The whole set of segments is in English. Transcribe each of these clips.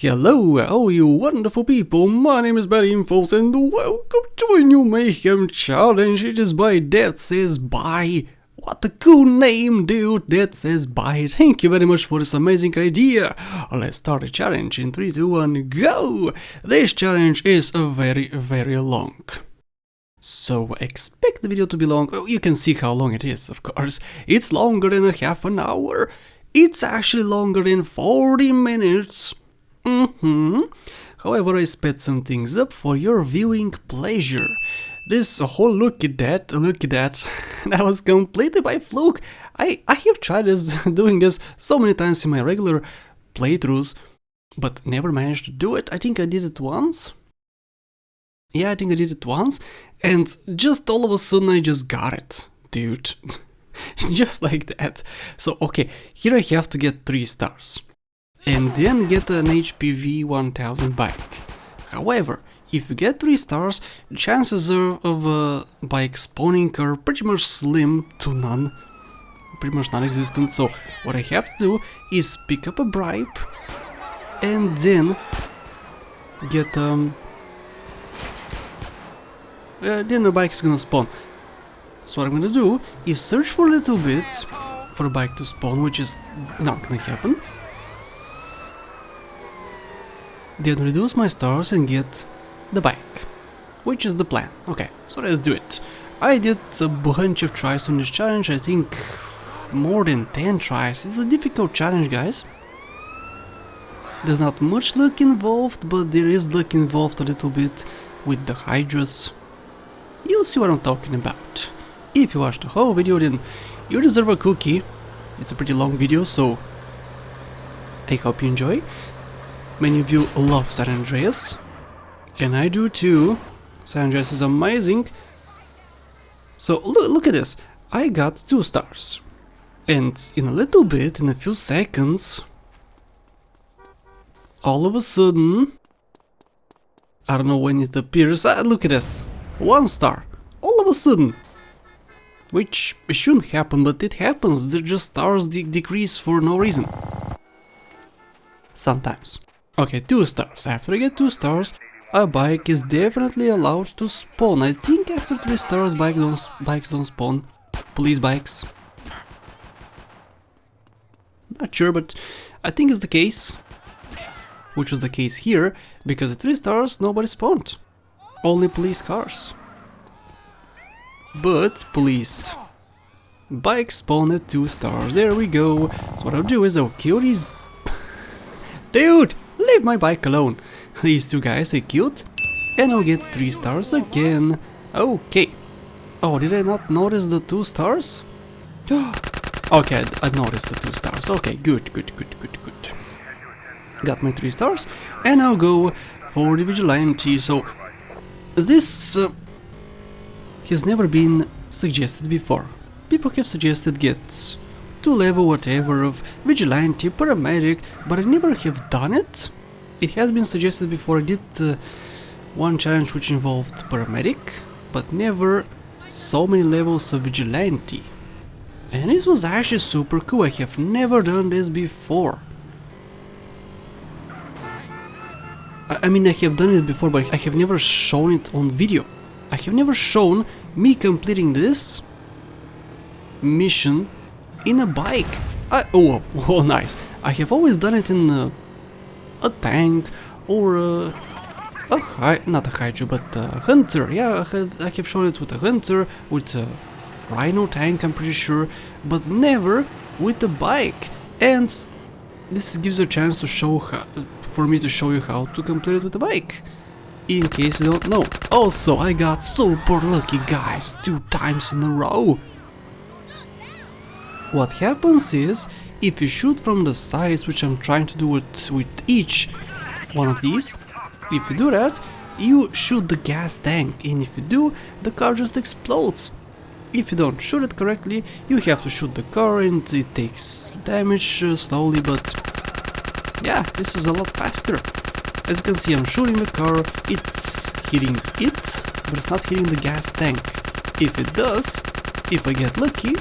Hello, all you wonderful people, my name is Mayhem, and welcome to a new Mayhem challenge. It is by That Says Bye. What a cool name, dude, That Says Bye. Thank you very much for this amazing idea. Let's start the challenge in 3, 2, 1, go! This challenge is very long. So expect the video to be long. Oh, you can see how long it is, of course. It's longer than a half an hour. It's actually longer than 40 minutes. However, I sped some things up for your viewing pleasure. This whole look at that, that was completely by fluke. I have tried doing this so many times in my regular playthroughs, but never managed to do it. I think I did it once. Yeah, I think I did it once, and just all of a sudden I just got it, dude. Just like that. So, okay, here I have to get 3 stars. And then get an HPV 1000 bike. However, if you get 3 stars, chances of bike spawning are pretty much slim to none. Pretty much non-existent. So what I have to do is pick up a bribe and then get then the bike is gonna spawn. So what I'm gonna do is search for a little bit for a bike to spawn, which is not gonna happen. Then reduce my stars and get the bike, which is the plan. Okay, so let's do it. I did a bunch of tries on this challenge, I think more than 10 tries. It's a difficult challenge, guys. There's not much luck involved, but there is luck involved a little bit with the Hydras. You'll see what I'm talking about. If you watch the whole video, then you deserve a cookie. It's a pretty long video, so I hope you enjoy. Many of you love San Andreas, and I do too. San Andreas is amazing. So look at this, I got 2 stars, and in a little bit, in a few seconds, all of a sudden, I don't know when it appears, look at this, 1 star, all of a sudden, which shouldn't happen, but it happens. They're just stars decrease for no reason, sometimes. Okay, 2 stars. After I get 2 stars, a bike is definitely allowed to spawn. I think after 3 stars, bikes don't spawn. Police bikes. Not sure, but I think it's the case. Which was the case here, because at 3 stars, nobody spawned. Only police cars. But police bikes spawn at 2 stars. There we go. So what I'll do is I'll kill these... Dude! Leave my bike alone. These 2 guys I killed, and I'll get 3 stars again. Okay. Oh, did I not notice the 2 stars? Okay, I noticed the 2 stars. Okay, good. Got my 3 stars, and I'll go for the Vigilante. So, this has never been suggested before. People have suggested get 2 level whatever of Vigilante, Paramedic, but I never have done it. It has been suggested before. I did one challenge which involved Paramedic, but never so many levels of Vigilante. And this was actually super cool. I have never done this before. I mean, I have done it before, but I have never shown it on video. I have never shown me completing this mission in a bike. Oh, nice. I have always done it in a tank or not a Hydra, but a Hunter. Yeah, I have shown it with a Hunter, with a Rhino tank, I'm pretty sure, but never with a bike. And this gives a chance to show for me to show you how to complete it with a bike, in case you don't know. Also, I got super lucky, guys, 2 times in a row. What happens is, if you shoot from the sides, which I'm trying to do it with each one of these, if you do that, you shoot the gas tank, and if you do, the car just explodes. If you don't shoot it correctly, you have to shoot the car and it takes damage slowly, but yeah, this is a lot faster. As you can see, I'm shooting the car, it's hitting it, but it's not hitting the gas tank. If it does, if I get lucky,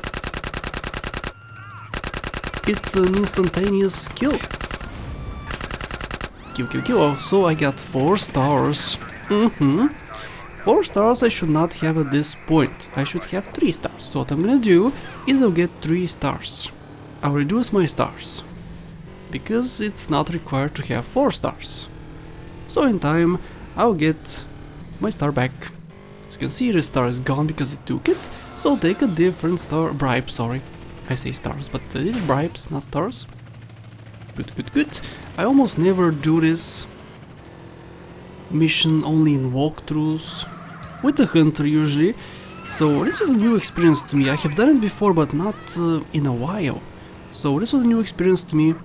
it's an instantaneous kill. Okay. Also, I got 4 stars. 4 stars I should not have at this point. I should have 3 stars. So what I'm gonna do is I'll get 3 stars. I'll reduce my stars, because it's not required to have 4 stars. So in time, I'll get my star back. As you can see, the star is gone because I took it. So I'll take a different star bribe, sorry. I say stars, but it is bribes, not stars. Good. I almost never do this mission, only in walkthroughs, with the hunter usually. So this was a new experience to me. I have done it before, but not in a while. So this was a new experience to me.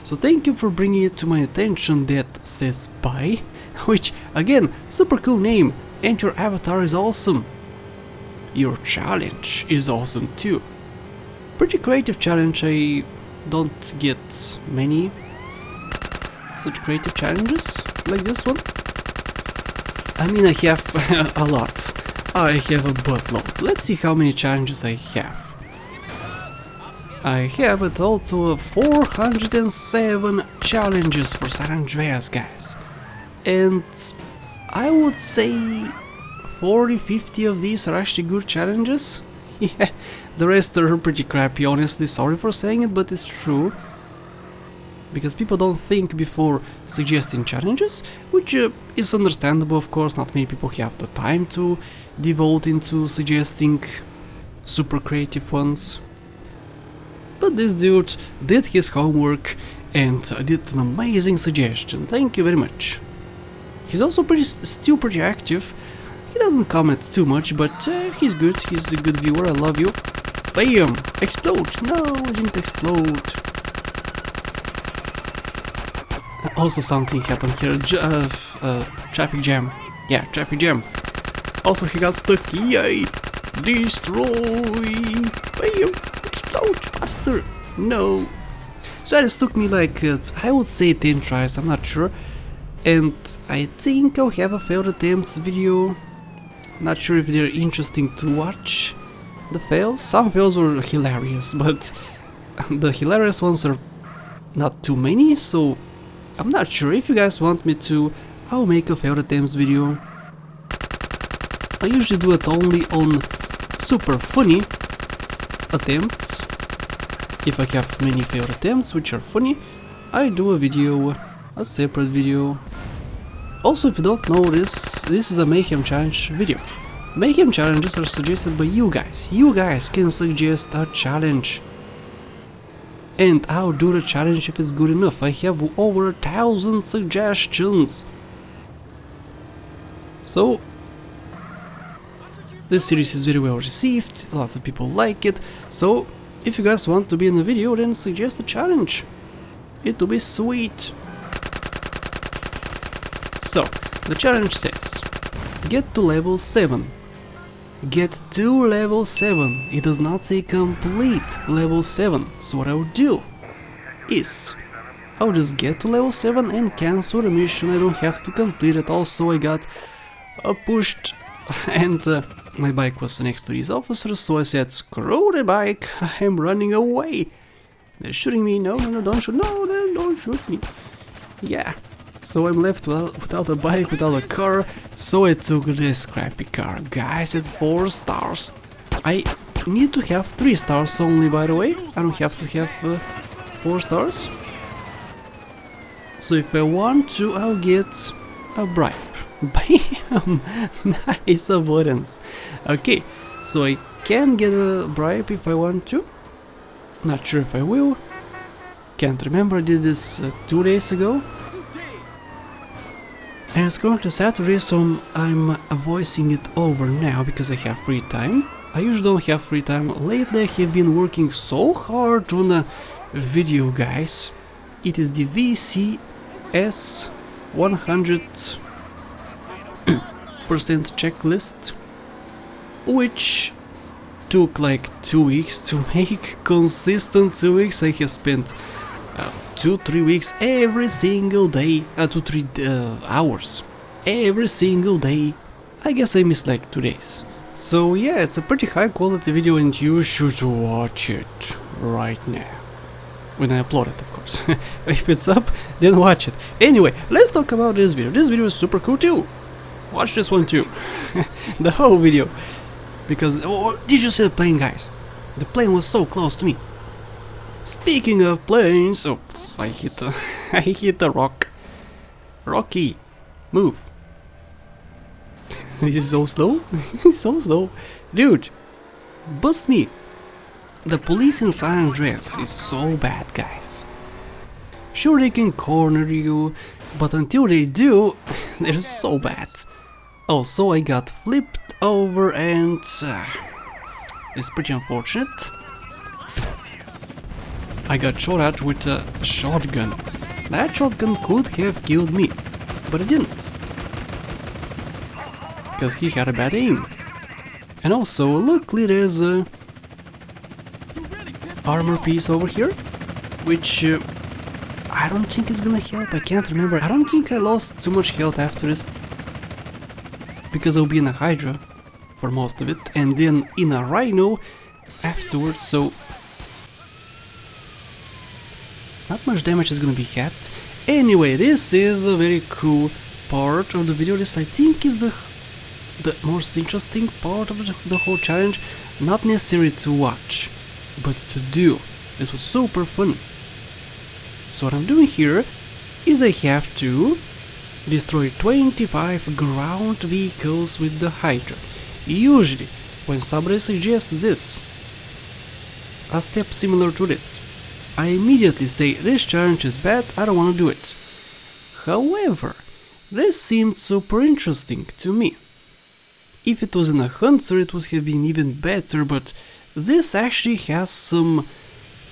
So thank you for bringing it to my attention that says bye. Which, again, super cool name, and your avatar is awesome. Your challenge is awesome too. Pretty creative challenge. I don't get many such creative challenges like this one. I mean, I have a lot. I have a buttload. Let's see how many challenges I have. I have a total of 407 challenges for San Andreas, guys. And I would say 40-50 of these are actually good challenges. Yeah, the rest are pretty crappy, honestly. Sorry for saying it, but it's true. Because people don't think before suggesting challenges, which is understandable, of course. Not many people have the time to devote into suggesting super creative ones. But this dude did his homework and did an amazing suggestion. Thank you very much. He's also still pretty active. He doesn't comment too much, but he's good. He's a good viewer. I love you. Bam! Explode! No, I didn't explode. Also, something happened here. Traffic jam. Yeah, traffic jam. Also, he got stuck. Yay! Destroy! Bam! Explode faster! No! So it took me like, I would say 10 tries, I'm not sure. And I think I'll have a failed attempts video. Not sure if they're interesting to watch. The fails? Some fails were hilarious, but the hilarious ones are not too many, so I'm not sure. If you guys want me to, I'll make a failed attempts video. I usually do it only on super funny attempts. If I have many failed attempts which are funny, I do a separate video. Also, if you don't know this is a Mayhem challenge video. Mayhem challenges are suggested by you guys. You guys can suggest a challenge. And I'll do the challenge if it's good enough. I have over 1,000 suggestions. So, this series is very well received, lots of people like it. So, if you guys want to be in the video, then suggest a challenge. It will be sweet. So, the challenge says, get to level 7. Get to level 7. It does not say complete level 7. So what I'll do is, I'll just get to level 7 and cancel the mission. I don't have to complete it. Also, I got pushed and my bike was next to these officers, so I said, screw the bike, I'm running away. They're shooting me. No, don't shoot. No, don't shoot me. Yeah. So I'm left without a bike, without a car, so I took this crappy car. Guys, it's 4 stars. I need to have 3 stars only, by the way. I don't have to have 4 stars. So if I want to, I'll get a bribe. Bam! Nice avoidance. Okay, so I can get a bribe if I want to. Not sure if I will. Can't remember, I did this 2 days ago. And it's currently Saturday, so I'm voicing it over now because I have free time. I usually don't have free time. Lately I have been working so hard on a video, guys. It is the VCS 100% checklist, which took like 2 weeks to make. Consistent 2 weeks. I have spent 2-3 weeks every single day, 2-3 hours every single day. I guess I missed like 2 days. So yeah, it's a pretty high quality video and you should watch it right now. When I upload it, of course. If it's up, then watch it. Anyway, let's talk about this video. This video is super cool too. Watch this one too. The whole video. Because, oh, did you see the plane, guys? The plane was so close to me. Speaking of planes, oh, I hit a rock. Rocky, move. This is so slow. So slow. Dude, bust me. The police in San Andreas is so bad, guys. Sure, they can corner you, but until they do, they're so bad. Also, I got flipped over and it's pretty unfortunate. I got shot at with a shotgun. That shotgun could have killed me, but it didn't. Because he had a bad aim. And also, luckily there's a armor piece over here, which I don't think is gonna help. I can't remember. I don't think I lost too much health after this, because I'll be in a Hydra for most of it, and then in a Rhino afterwards, so not much damage is gonna be had. Anyway, this is a very cool part of the video. This, I think, is the most interesting part of the whole challenge. Not necessary to watch, but to do. This was super fun. So what I'm doing here is I have to destroy 25 ground vehicles with the Hydra. Usually, when somebody suggests this, a step similar to this, I immediately say, this challenge is bad, I don't want to do it. However, this seemed super interesting to me. If it was in a Hunter, it would have been even better, but this actually has some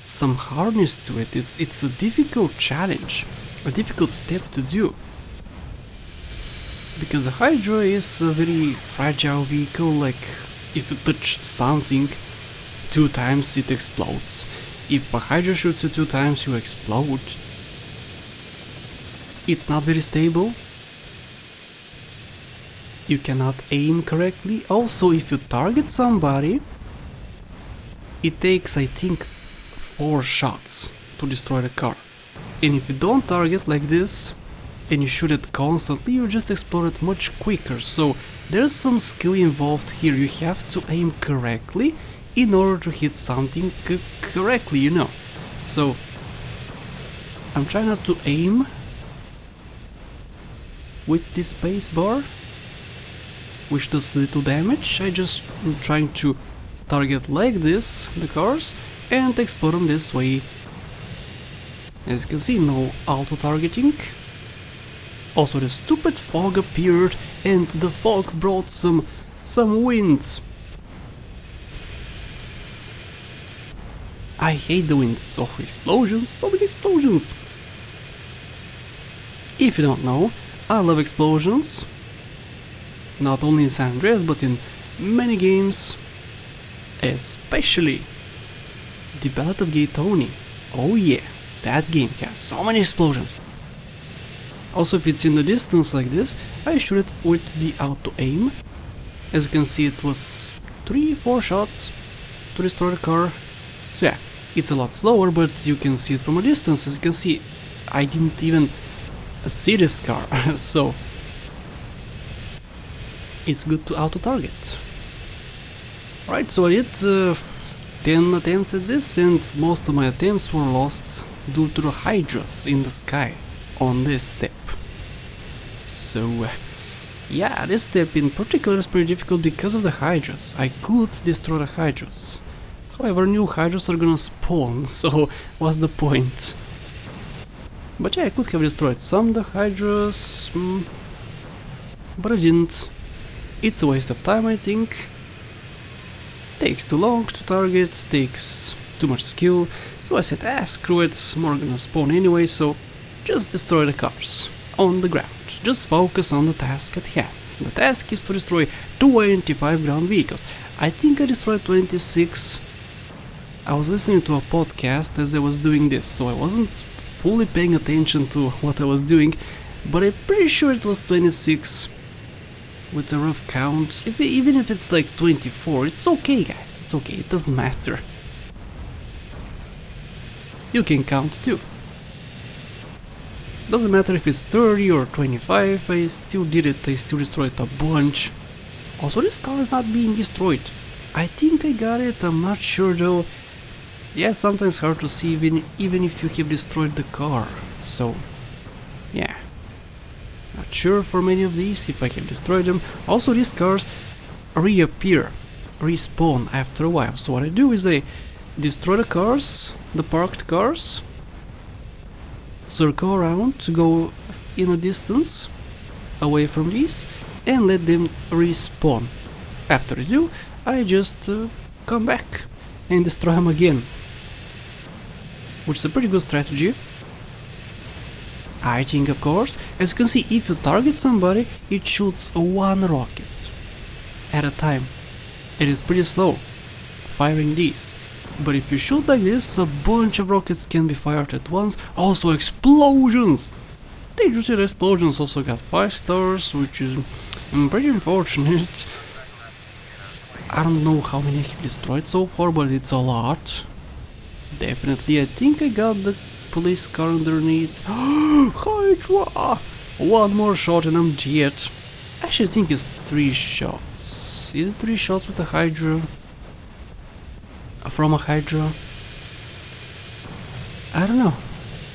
hardness to it. It's a difficult challenge, a difficult step to do. Because the Hydra is a very fragile vehicle, like if you touch something 2 times it explodes. If a Hydra shoots you 2 times you explode. It's not very stable. You cannot aim correctly. Also, if you target somebody, it takes, I think, 4 shots to destroy the car. And if you don't target like this, and you shoot it constantly, you just explode it much quicker. So there's some skill involved here. You have to aim correctly in order to hit something correctly, you know. So I'm trying not to aim with this space bar, which does little damage. I just am trying to target like this the cars and explode them this way. As you can see, no auto targeting. Also, the stupid fog appeared and the fog brought some wind. I hate the wind. So explosions, so many explosions. If you don't know, I love explosions. Not only in San Andreas, but in many games. Especially the Ballad of Gay Tony. Oh yeah, that game has so many explosions. Also, if it's in the distance like this, I shoot it with the auto aim. As you can see, it was 3-4 shots to destroy the car. So yeah, it's a lot slower, but you can see it from a distance. As you can see, I didn't even see this car, so it's good to auto target. Right, so I did 10 attempts at this, and most of my attempts were lost due to the Hydras in the sky on this step. So yeah, this step in particular is pretty difficult because of the Hydras. I could destroy the Hydras. However, new Hydras are gonna spawn, so what's the point? But yeah, I could have destroyed some of the Hydras, but I didn't. It's a waste of time, I think. Takes too long to target, takes too much skill, so I said, screw it, more gonna spawn anyway, so just destroy the cars on the ground. Just focus on the task at hand. The task is to destroy 25 ground vehicles. I think I destroyed 26. I was listening to a podcast as I was doing this, so I wasn't fully paying attention to what I was doing, but I'm pretty sure it was 26 with a rough count. Even if it's like 24, it's okay, guys, it's okay, it doesn't matter. you can count too. Doesn't matter if it's 30 or 25, I still did it, I still destroyed a bunch. Also, this car is not being destroyed. I think I got it, I'm not sure though. Yeah, it's sometimes hard to see even if you have destroyed the car. So, yeah. Not sure for many of these if I have destroyed them. Also, these cars reappear, respawn after a while. So what I do is I destroy the cars, the parked cars, circle around to go in a distance away from these and let them respawn. After I do, I just come back and destroy them again, which is a pretty good strategy, I think. Of course, as you can see, if you target somebody, it shoots one rocket at a time. It is pretty slow firing these, but if you shoot like this, a bunch of rockets can be fired at once. Also explosions! Did you see the explosions also got 5 stars, which is pretty unfortunate. I don't know how many I have destroyed so far, but it's a lot. Definitely, I think I got the police car underneath. Hydra! One more shot and I'm dead. Actually, I think it's 3 shots. Is it 3 shots with a Hydra? From a Hydra? I don't know.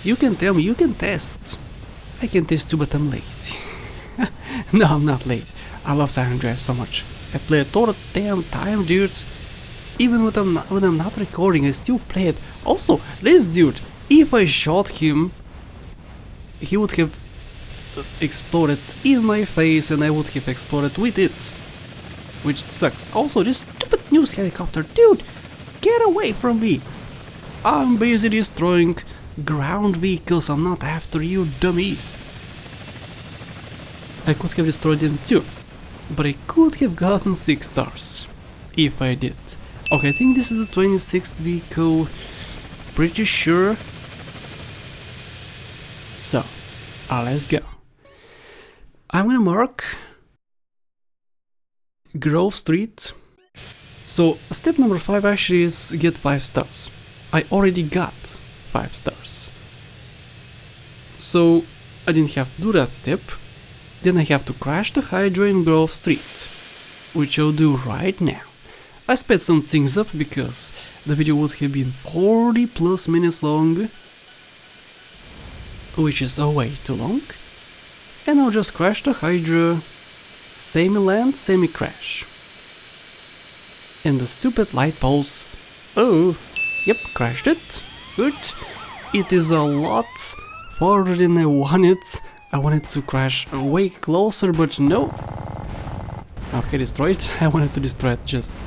You can tell me, you can test. I can test too, but I'm lazy. No, I'm not lazy. I love San Andreas so much. I play it all the damn time, dudes. Even when I'm not recording, I still play it. Also, this dude, if I shot him, he would have exploded in my face and I would have exploded with it. Which sucks. Also, this stupid news helicopter, dude, get away from me. I'm busy destroying ground vehicles, I'm not after you dummies. I could have destroyed them too, but I could have gotten 6 stars if I did. Okay, I think this is the 26th vehicle, pretty sure. So, let's go. I'm gonna mark Grove Street. So, step number 5 actually is get 5 stars. I already got 5 stars. So, I didn't have to do that step. Then I have to crash the Hydra in Grove Street, which I'll do right now. I sped some things up because the video would have been 40 plus minutes long, which is way too long. And I'll just crash the Hydra, semi-land, semi-crash. And the stupid light poles. Oh, yep, crashed it. Good. It is a lot farther than I wanted. I wanted to crash way closer, but no. Okay, destroy it. I wanted to destroy it just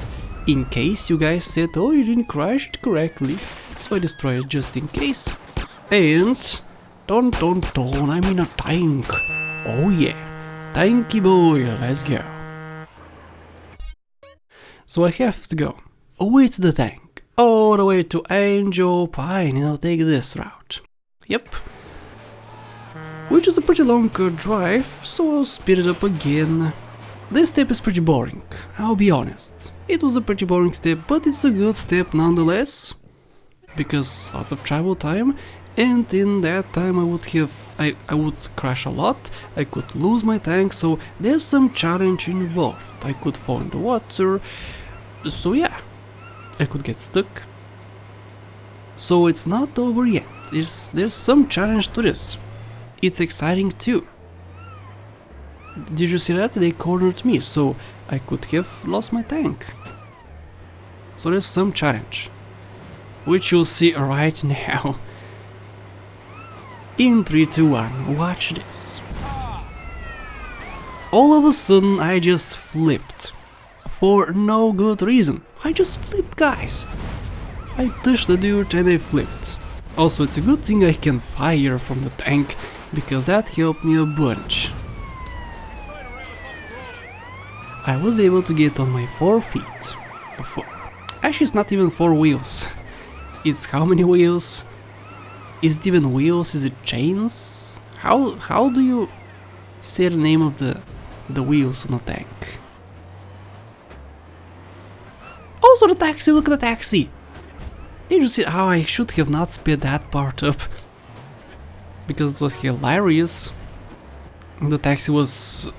in case you guys said, oh, you didn't crash it correctly. So I destroyed it just in case. And dun dun dun, I'm in a tank. Oh yeah, tanky boy, let's go. So I have to go with the tank all the way to Angel Pine and I'll take this route. Yep. Which is a pretty long drive, so I'll speed it up again. This step is pretty boring, I'll be honest. It was a pretty boring step, but it's a good step nonetheless, because lots of travel time, and in that time I would crash a lot, I could lose my tank, so there's some challenge involved. I could fall in the water, so yeah, I could get stuck. So it's not over yet, there's some challenge to this. It's exciting too. Did you see that? They cornered me, so I could have lost my tank. So there's some challenge, which you'll see right now. In 3, 2, 1, watch this. All of a sudden I just flipped. For no good reason. I just flipped, guys. I touched the dude and I flipped. Also, it's a good thing I can fire from the tank, because that helped me a bunch. I was able to get on my 4 feet. Actually, it's not even 4 wheels. It's how many wheels? Is it even wheels? Is it chains? How do you say the name of the wheels on a tank? Also the taxi, look at the taxi! Did you see how I should have not sped that part up? Because it was hilarious. The taxi was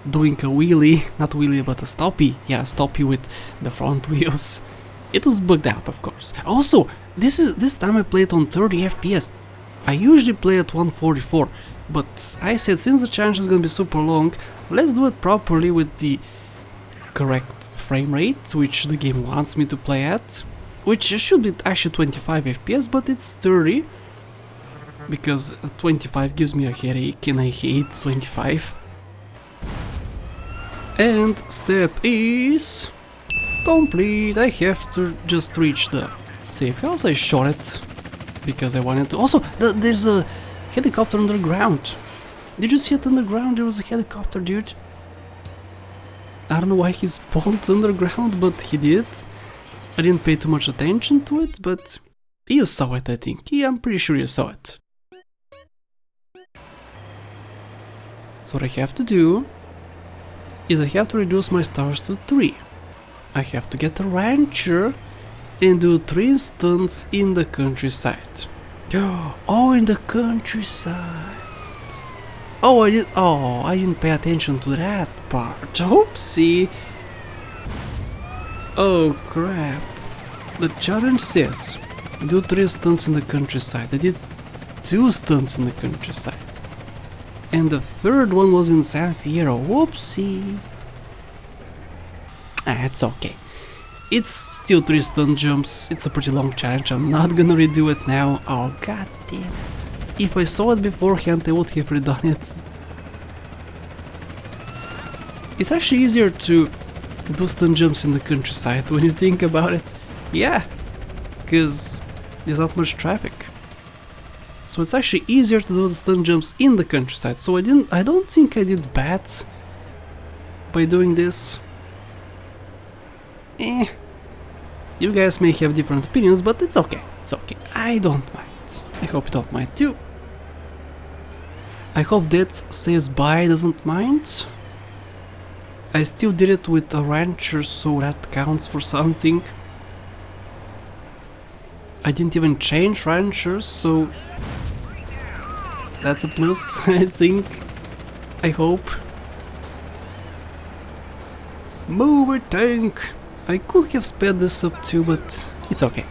doing a wheelie, not wheelie but a stoppie. Yeah, stoppie with the front wheels. It was bugged out, of course. Also, this time I played on 30 FPS. I usually play at 144, but I said since the challenge is gonna be super long, let's do it properly with the correct frame rate, which the game wants me to play at. Which should be actually 25 FPS, but it's 30. Because 25 gives me a headache and I hate 25. And step is complete. I have to just reach the safe house. I shot it because I wanted to. Also, there's a helicopter underground. Did you see it underground? There was a helicopter, dude. I don't know why he spawned underground, but he did. I didn't pay too much attention to it, but you saw it, I think. Yeah, I'm pretty sure you saw it. So what I have to do is I have to reduce my stars to 3. I have to get a rancher and do 3 stunts in the countryside. Oh, in the countryside. Oh, I didn't pay attention to that part. Oopsie. Oh crap. The challenge says do 3 stunts in the countryside. I did 2 stunts in the countryside. And the third one was in San Fierro. Whoopsie. It's okay. It's still 3 stunt jumps. It's a pretty long challenge. I'm not gonna redo it now. Oh god damn it. If I saw it beforehand, I would have redone it. It's actually easier to do stunt jumps in the countryside when you think about it. Yeah, because there's not much traffic. So it's actually easier to do the stunt jumps in the countryside. So I don't think I did bad by doing this. You guys may have different opinions, but it's okay. It's okay. I don't mind. I hope you don't mind too. I hope that says bye doesn't mind. I still did it with a rancher, so that counts for something. I didn't even change ranchers, so that's a plus, I think. I hope. Move it, tank! I could have sped this up too, but it's okay.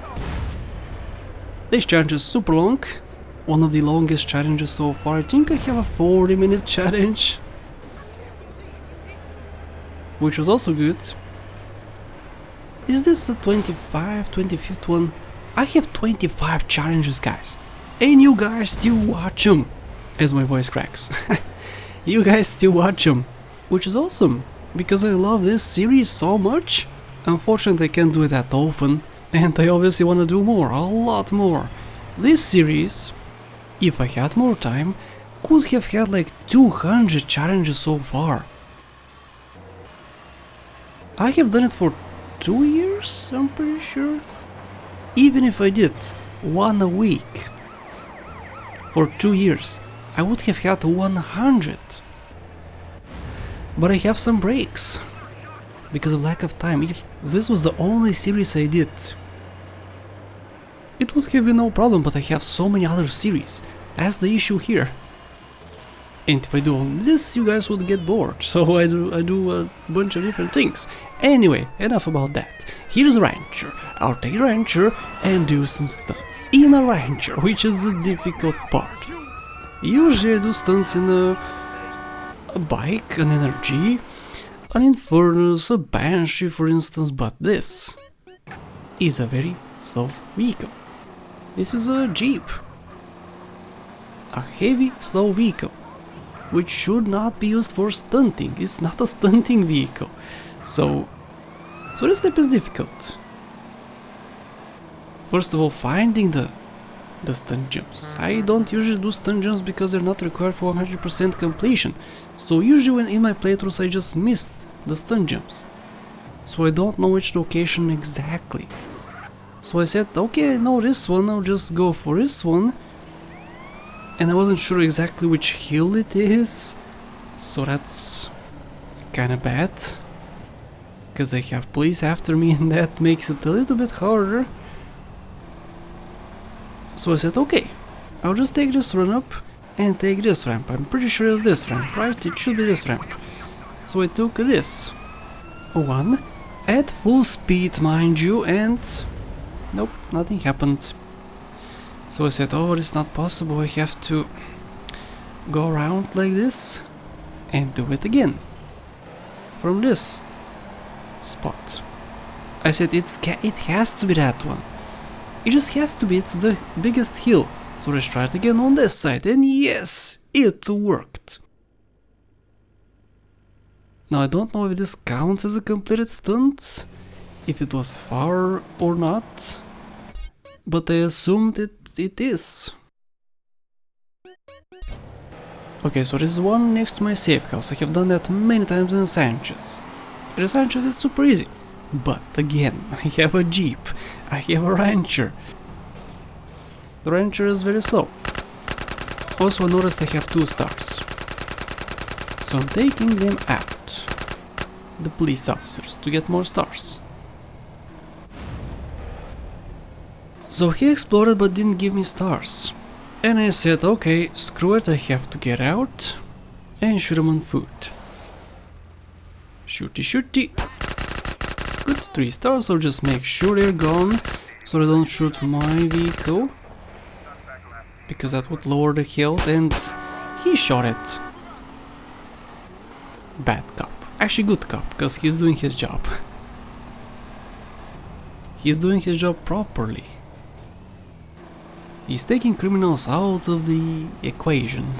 This challenge is super long. One of the longest challenges so far. I think I have a 40-minute challenge. Which was also good. Is this a 25th one? I have 25 challenges, guys. And you guys still watch them. As my voice cracks. You guys still watch them. Which is awesome. Because I love this series so much. Unfortunately, I can't do it that often. And I obviously want to do more. A lot more. This series, if I had more time, could have had like 200 challenges so far. I have done it for 2 years, I'm pretty sure. Even if I did one a week for 2 years, I would have had 100. But I have some breaks because of lack of time. If this was the only series I did, it would have been no problem, but I have so many other series. That's the issue here. And if I do all this, you guys would get bored, so I do a bunch of different things. Anyway, enough about that. Here's a rancher. I'll take a rancher and do some stunts in a rancher, which is the difficult part. Usually I do stunts in a bike, an energy, an infernus, a banshee for instance, but this is a very slow vehicle. This is a jeep. A heavy, slow vehicle, which should not be used for stunting. It's not a stunting vehicle. So this step is difficult. First of all, finding the stunt jumps. I don't usually do stunt jumps because they're not required for 100% completion. So usually when in my playthroughs I just missed the stunt jumps. So I don't know which location exactly. So I said, okay, I know this one, I'll just go for this one. And I wasn't sure exactly which hill it is, so that's kinda bad. Because I have police after me and that makes it a little bit harder. So I said, okay, I'll just take this run up and take this ramp. I'm pretty sure it's this ramp, right? It should be this ramp. So I took this one at full speed, mind you, and nope, nothing happened. So I said, oh, it's not possible, I have to go around like this and do it again from this spot. I said, it has to be that one. It just has to be, it's the biggest hill. So let's try it again on this side, and yes, it worked. Now I don't know if this counts as a completed stunt, if it was far or not, but I assumed it is. Okay, so there's one next to my safe house. I have done that many times in Sanchez. In Sanchez it's super easy, but again, I have a jeep, I have a rancher. The rancher is very slow. Also I noticed I have 2 stars. So I'm taking them out, the police officers, to get more stars. So he exploded but didn't give me stars. And I said, okay, screw it, I have to get out and shoot him on foot. Shooty shooty. Good, 3 stars, I'll just make sure they're gone so they don't shoot my vehicle, because that would lower the health, and he shot it. Bad cop. Actually good cop, because he's doing his job. He's doing his job properly. He's taking criminals out of the equation,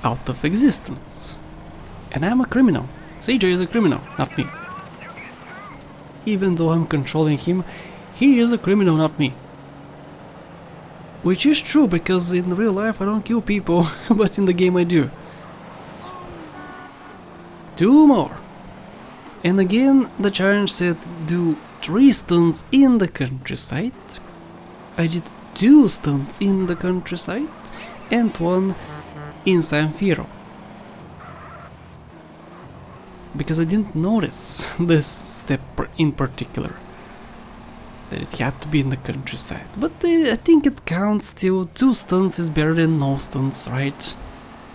out of existence. And I'm a criminal. CJ is a criminal, not me. Even though I'm controlling him, he is a criminal, not me. Which is true, because in real life I don't kill people, but in the game I do. 2 more. And again the challenge said do 3 stunts in the countryside. I did 2 stunts in the countryside and 1 in San Fierro. Because I didn't notice this step in particular, that it had to be in the countryside. But I think it counts still. 2 stunts is better than no stunts, right?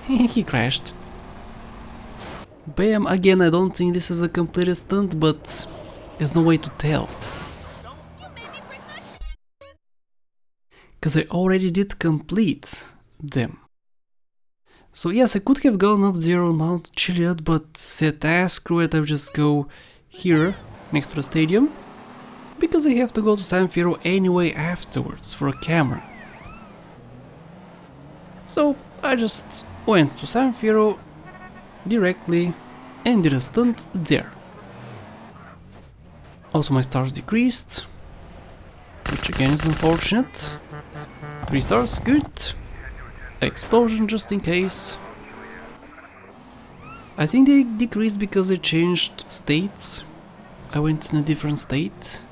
He crashed. Bam, again I don't think this is a completed stunt, but there's no way to tell. Because I already did complete them. So yes, I could have gone up there on Mount Chiliad, but said, screw it, I'll just go here, next to the stadium, because I have to go to San Fierro anyway afterwards for a camera. So I just went to San Fierro directly and did a stunt there. Also my stars decreased, which again is unfortunate. 3 stars, good. Explosion just in case. I think they decreased because they changed states. I went in a different state.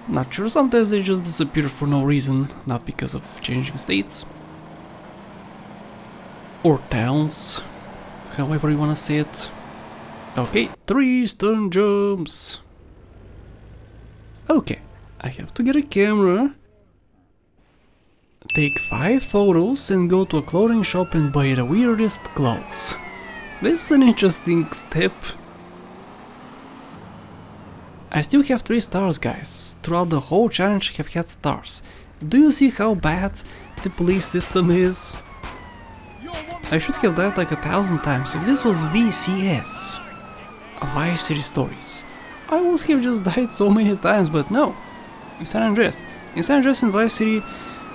Not sure, sometimes they just disappear for no reason, not because of changing states. Or towns, however you wanna say it. Okay, 3 stun jumps. Okay, I have to get a camera, take 5 photos and go to a clothing shop and buy the weirdest clothes. This is an interesting step. I still have 3 stars, guys. Throughout the whole challenge I have had stars. Do you see how bad the police system is? I should have died like 1,000 times. If this was VCS, Vice City Stories, I would have just died so many times, but no. In San Andreas. In San Andreas and Vice City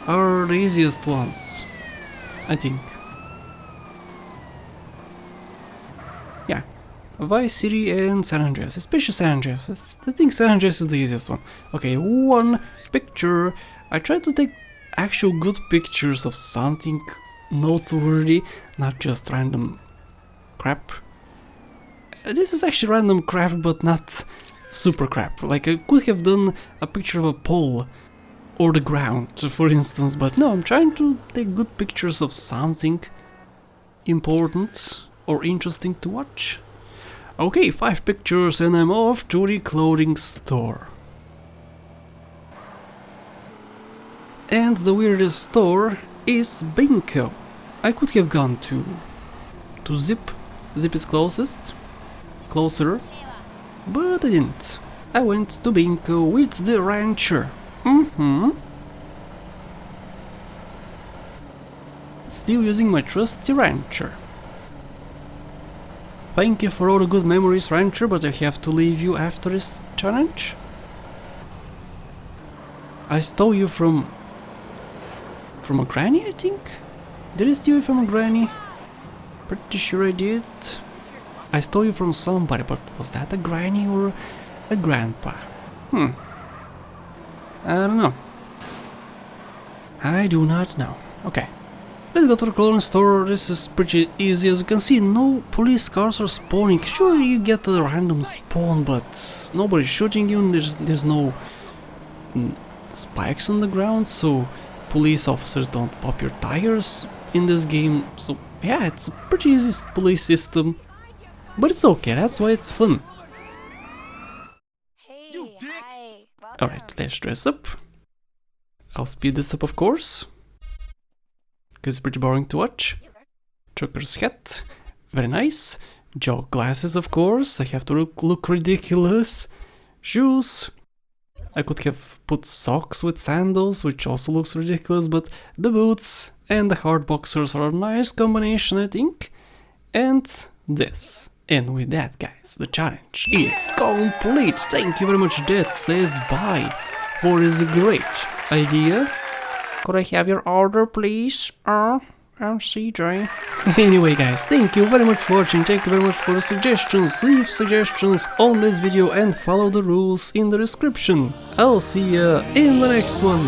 are the easiest ones, I think. Yeah, Vice City and San Andreas, especially San Andreas. I think San Andreas is the easiest one. Okay, 1 picture. I tried to take actual good pictures of something noteworthy, not just random crap. This is actually random crap, but not super crap. Like, I could have done a picture of a pole or the ground, for instance, but no, I'm trying to take good pictures of something important or interesting to watch. Okay, 5 pictures and I'm off to the clothing store. And the weirdest store is Bingo. I could have gone to Zip. Zip is closer, but I didn't. I went to Bingo with the rancher. Still using my trusty rancher. Thank you for all the good memories, rancher, but I have to leave you after this challenge. I stole you from a granny, I think? Did I steal you from a granny? Pretty sure I did. I stole you from somebody, but was that a granny or a grandpa? I don't know. I do not know. Okay. Let's go to the clothing store. This is pretty easy. As you can see, no police cars are spawning. Sure, you get a random spawn, but nobody's shooting you and there's no spikes on the ground, so police officers don't pop your tires in this game. So yeah, it's a pretty easy police system, but it's okay, that's why it's fun. Alright, let's dress up. I'll speed this up, of course, because it's pretty boring to watch. Trucker's hat, very nice. Jog glasses, of course, I have to look ridiculous. Shoes. I could have put socks with sandals, which also looks ridiculous, but the boots and the hard boxers are a nice combination, I think. And this. And with that, guys, the challenge is complete. Thank you very much. That says bye for this great idea. Could I have your order, please? I'm CJ. Anyway, guys, thank you very much for watching. Thank you very much for the suggestions. Leave suggestions on this video and follow the rules in the description. I'll see ya in the next one.